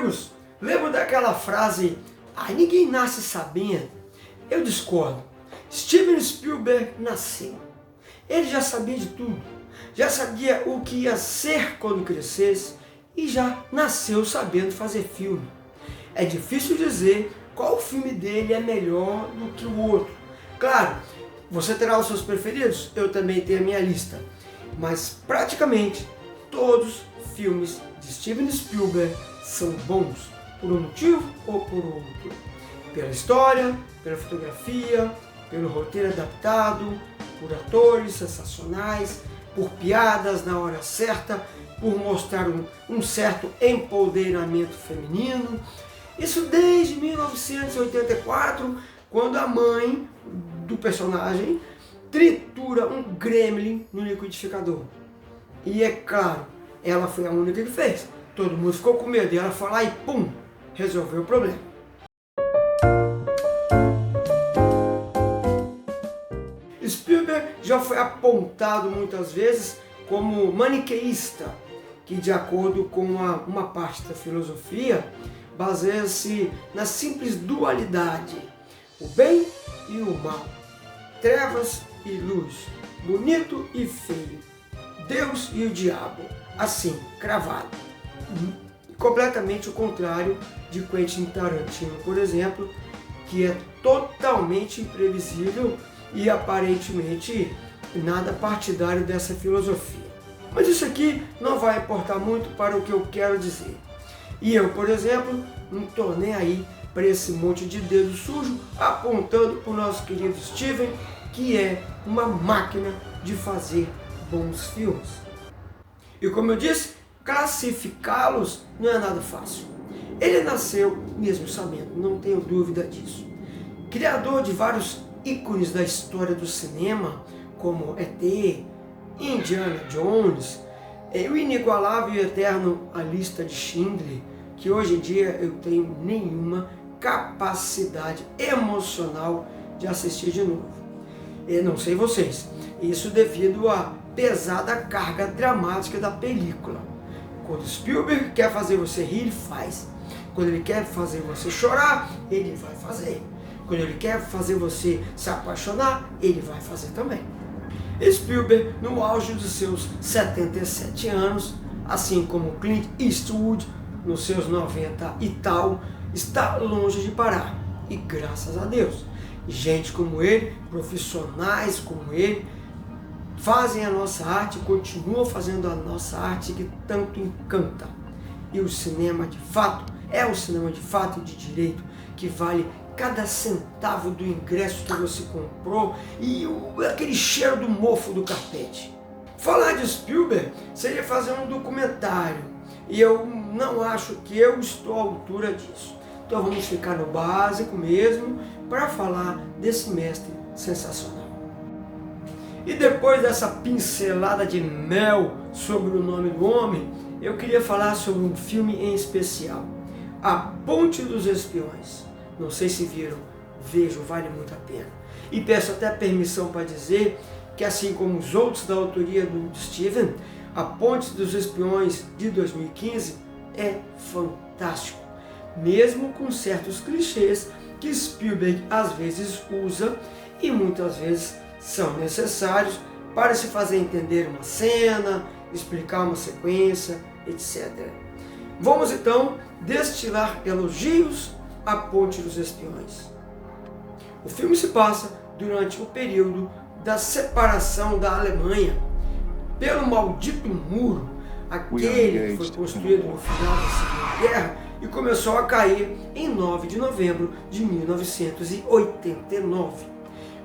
amigos, lembra daquela frase, ninguém nasce sabendo? Eu discordo. Steven Spielberg nasceu. Ele já sabia de tudo, já sabia o que ia ser quando crescesse e já nasceu sabendo fazer filme. É difícil dizer qual filme dele é melhor do que o outro. Claro, você terá os seus preferidos, eu também tenho a minha lista, mas praticamente todos os filmes de Steven Spielberg são bons, por um motivo ou por outro. Pela história, pela fotografia, pelo roteiro adaptado, por atores sensacionais, por piadas na hora certa, por mostrar um certo empoderamento feminino. Isso desde 1984, quando a mãe do personagem tritura um gremlin no liquidificador. E é claro, ela foi a única que fez. Todo mundo ficou com medo e ela foi lá e pum, resolveu o problema. Spielberg já foi apontado muitas vezes como maniqueísta, que de acordo com uma parte da filosofia, baseia-se na simples dualidade, o bem e o mal, trevas e luz, bonito e feio, Deus e o diabo, assim, cravado. Completamente o contrário de Quentin Tarantino, por exemplo, que é totalmente imprevisível e aparentemente nada partidário dessa filosofia. Mas isso aqui não vai importar muito para o que eu quero dizer. E eu, por exemplo, não estou nem aí para esse monte de dedo sujo apontando para o nosso querido Steven, que é uma máquina de fazer bons filmes. E como eu disse, classificá-los não é nada fácil. Ele nasceu mesmo sabendo, não tenho dúvida disso. Criador de vários ícones da história do cinema, como E.T., Indiana Jones, o inigualável e eterno A Lista de Schindler, que hoje em dia eu tenho nenhuma capacidade emocional de assistir de novo. Eu não sei vocês, isso devido à pesada carga dramática da película. Quando Spielberg quer fazer você rir, ele faz. Quando ele quer fazer você chorar, ele vai fazer. Quando ele quer fazer você se apaixonar, ele vai fazer também. Spielberg, no auge dos seus 77 anos, assim como Clint Eastwood, nos seus 90 e tal, está longe de parar. E graças a Deus, gente como ele, profissionais como ele, fazem a nossa arte, continuam fazendo a nossa arte que tanto encanta. E o cinema de fato, é o cinema de fato e de direito, que vale cada centavo do ingresso que você comprou e aquele cheiro do mofo do carpete. Falar de Spielberg seria fazer um documentário, e eu não acho que eu estou à altura disso. Então vamos ficar no básico mesmo para falar desse mestre sensacional. E depois dessa pincelada de mel sobre o nome do homem, eu queria falar sobre um filme em especial, A Ponte dos Espiões. Não sei se viram, vejam, vale muito a pena. E peço até permissão para dizer que, assim como os outros da autoria do Steven, A Ponte dos Espiões de 2015 é fantástico, mesmo com certos clichês que Spielberg às vezes usa e muitas vezes são necessários para se fazer entender uma cena, explicar uma sequência, etc. Vamos então destilar elogios A Ponte dos Espiões. O filme se passa durante o período da separação da Alemanha pelo maldito muro, aquele que foi construído no final da Segunda Guerra e começou a cair em 9 de novembro de 1989.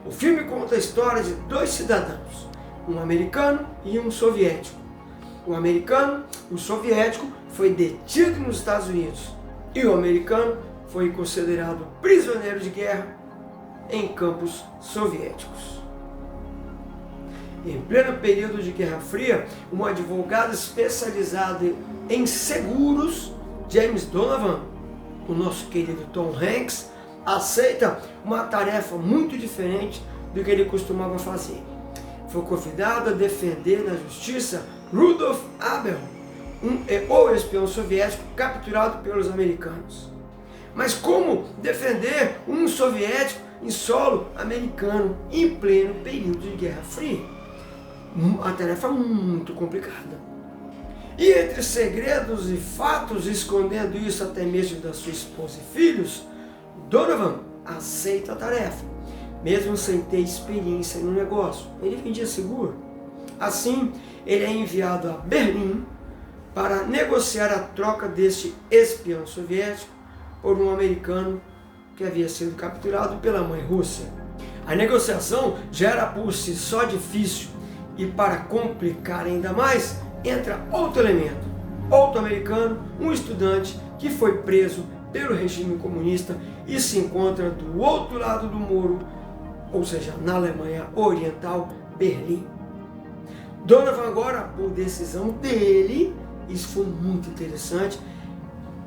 O filme conta a história de dois cidadãos, um americano e um soviético. O soviético foi detido nos Estados Unidos e o americano foi considerado prisioneiro de guerra em campos soviéticos. Em pleno período de Guerra Fria, um advogado especializado em seguros, James Donovan, o nosso querido Tom Hanks, aceita uma tarefa muito diferente do que ele costumava fazer. Foi convidado a defender na justiça Rudolf Abel, o espião soviético capturado pelos americanos. Mas como defender um soviético em solo americano em pleno período de Guerra Fria? Uma tarefa muito complicada. E entre segredos e fatos, escondendo isso até mesmo da sua esposa e filhos, Donovan aceita a tarefa, mesmo sem ter experiência no negócio. Ele vendia seguro. Assim, ele é enviado a Berlim para negociar a troca deste espião soviético por um americano que havia sido capturado pela mãe Rússia. A negociação já era por si só difícil e, para complicar ainda mais, entra outro elemento, outro americano, um estudante que foi preso pelo regime comunista e se encontra do outro lado do muro, ou seja, na Alemanha Oriental, Berlim. Donovan agora, por decisão dele, isso foi muito interessante,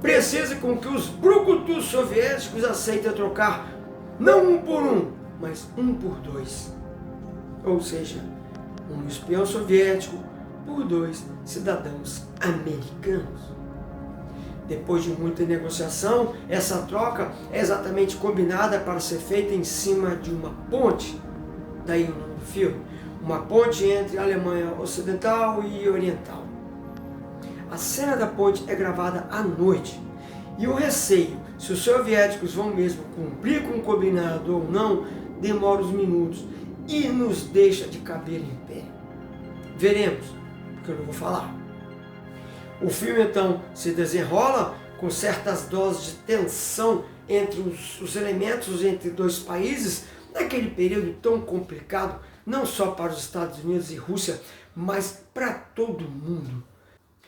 precisa com que os brucutus soviéticos aceitem trocar não um por um, mas um por dois. Ou seja, um espião soviético por 2 cidadãos americanos. Depois de muita negociação, essa troca é exatamente combinada para ser feita em cima de uma ponte, daí o nome do filme, uma ponte entre a Alemanha Ocidental e Oriental. A cena da ponte é gravada à noite, e o receio se os soviéticos vão mesmo cumprir com o combinado ou não, demora uns minutos e nos deixa de cabelo em pé. Veremos, porque eu não vou falar. O filme então se desenrola com certas doses de tensão entre os elementos entre dois países, naquele período tão complicado, não só para os Estados Unidos e Rússia, mas para todo mundo.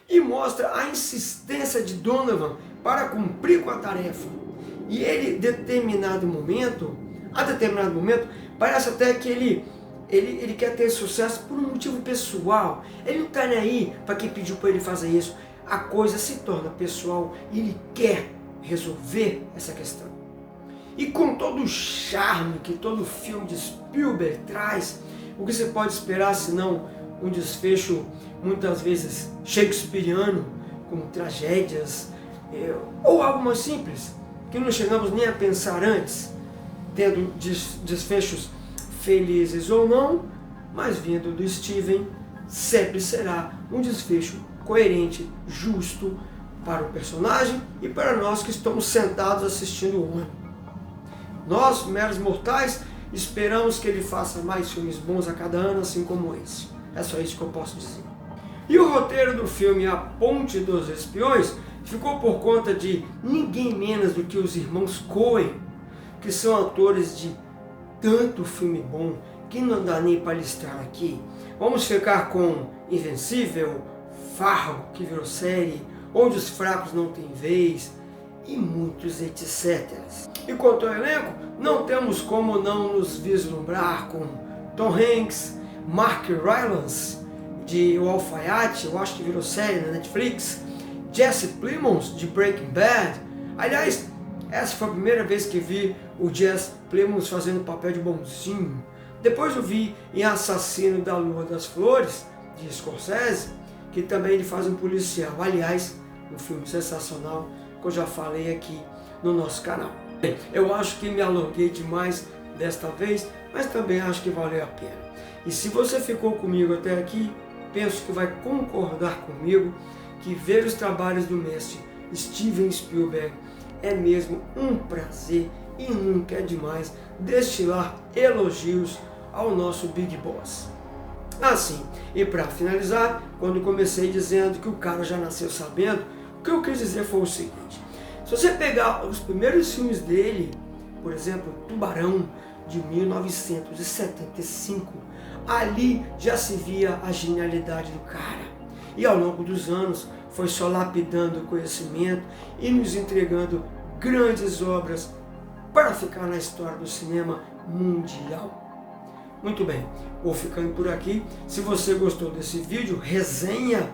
E mostra a insistência de Donovan para cumprir com a tarefa. E ele, a determinado momento, parece até que ele quer ter sucesso por um motivo pessoal. Ele não está nem aí para quem pediu para ele fazer isso. A coisa se torna pessoal e ele quer resolver essa questão. E com todo o charme que todo filme de Spielberg traz, o que você pode esperar senão um desfecho muitas vezes shakespeariano, com tragédias, ou algo mais simples, que não chegamos nem a pensar antes, tendo desfechos felizes ou não, mas vindo do Steven, sempre será um desfecho coerente, justo para o personagem e para nós que estamos sentados assistindo o ano. Nós, meros mortais, esperamos que ele faça mais filmes bons a cada ano, assim como esse. É só isso que eu posso dizer. E o roteiro do filme A Ponte dos Espiões ficou por conta de ninguém menos do que os irmãos Coen, que são autores de tanto filme bom que não dá nem para listar aqui. Vamos ficar com Invencível, Fargo, que virou série, Onde os Fracos Não Têm Vez e muitos etc. E quanto ao elenco, não temos como não nos vislumbrar com Tom Hanks, Mark Rylance, de O Alfaiate, eu acho que virou série na Netflix, Jesse Plemons, de Breaking Bad. Aliás, essa foi a primeira vez que vi o Jesse Plemons fazendo papel de bonzinho. Depois eu vi em Assassino da Lua das Flores, de Scorsese, que também ele faz um policial. Aliás, um filme sensacional, que eu já falei aqui no nosso canal. Bem, eu acho que me alonguei demais desta vez, mas também acho que valeu a pena. E se você ficou comigo até aqui, penso que vai concordar comigo que ver os trabalhos do mestre Steven Spielberg é mesmo um prazer e nunca é demais destilar elogios ao nosso Big Boss. Assim, e para finalizar, quando comecei dizendo que o cara já nasceu sabendo, o que eu quis dizer foi o seguinte: se você pegar os primeiros filmes dele, por exemplo, Tubarão, de 1975, ali já se via a genialidade do cara. E ao longo dos anos foi só lapidando o conhecimento e nos entregando grandes obras para ficar na história do cinema mundial. Muito bem, vou ficando por aqui. Se você gostou desse vídeo, resenha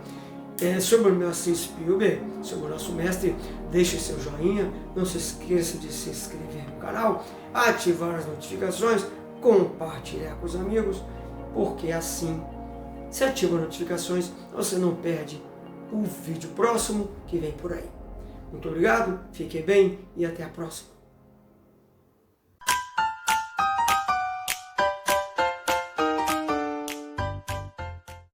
sobre o mestre Spielberg, sobre o nosso mestre, deixe seu joinha, não se esqueça de se inscrever no canal, ativar as notificações, compartilhar com os amigos, porque assim, se ativa as notificações, você não perde o vídeo próximo que vem por aí. Muito obrigado, fiquem bem e até a próxima.